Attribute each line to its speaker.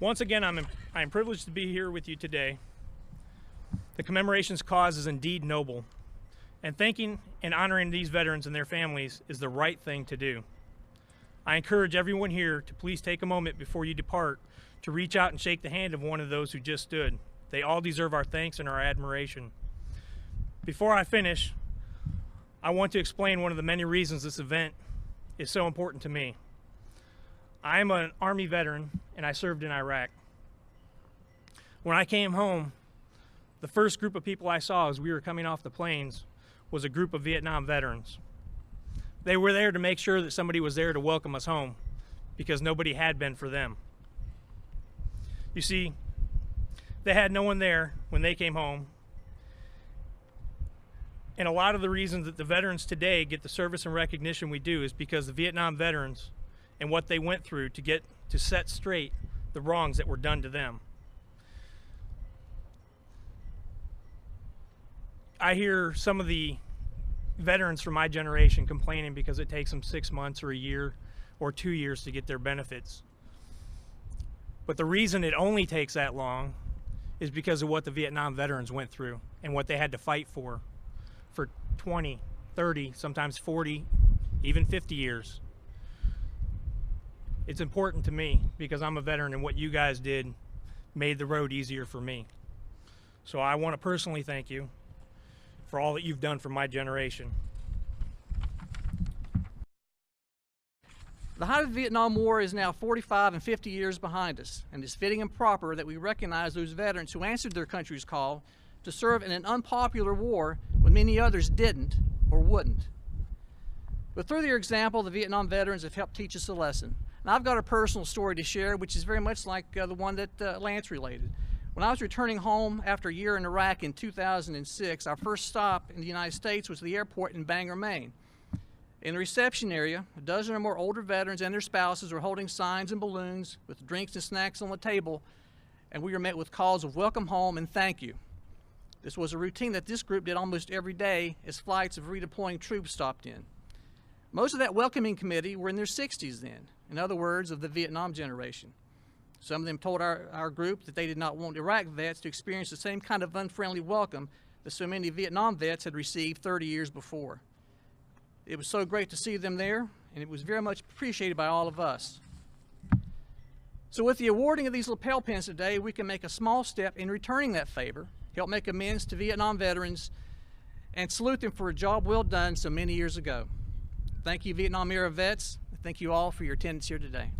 Speaker 1: Once again, I am privileged to be here with you today. The commemoration's cause is indeed noble, and thanking and honoring these veterans and their families is the right thing to do. I encourage everyone here to please take a moment before you depart to reach out and shake the hand of one of those who just stood. They all deserve our thanks and our admiration. Before I finish, I want to explain one of the many reasons this event is so important to me. I am an Army veteran and I served in Iraq. When I came home, the first group of people I saw as we were coming off the planes was a group of Vietnam veterans. They were there to make sure that somebody was there to welcome us home because nobody had been for them. You see, they had no one there when they came home. And a lot of the reasons that the veterans today get the service and recognition we do is because the Vietnam veterans and what they went through to set straight the wrongs that were done to them. I hear some of the veterans from my generation complaining because it takes them 6 months or a year or 2 years to get their benefits. But the reason it only takes that long is because of what the Vietnam veterans went through and what they had to fight for 20, 30, sometimes 40, even 50 years. It's important to me because I'm a veteran and what you guys did made the road easier for me. So I want to personally thank you for all that you've done for my generation.
Speaker 2: The height of the Vietnam War is now 45 and 50 years behind us, and it's fitting and proper that we recognize those veterans who answered their country's call to serve in an unpopular war when many others didn't or wouldn't. But through their example, the Vietnam veterans have helped teach us a lesson. And I've got a personal story to share, which is very much like the one that Lance related. When I was returning home after a year in Iraq in 2006, our first stop in the United States was the airport in Bangor, Maine. In the reception area, a dozen or more older veterans and their spouses were holding signs and balloons with drinks and snacks on the table, and we were met with calls of welcome home and thank you. This was a routine that this group did almost every day as flights of redeploying troops stopped in. Most of that welcoming committee were in their 60s then, in other words, of the Vietnam generation. Some of them told our group that they did not want Iraq vets to experience the same kind of unfriendly welcome that so many Vietnam vets had received 30 years before. It was so great to see them there, and it was very much appreciated by all of us. So with the awarding of these lapel pins today, we can make a small step in returning that favor, help make amends to Vietnam veterans, and salute them for a job well done so many years ago. Thank you, Vietnam era vets. Thank you all for your attendance here today.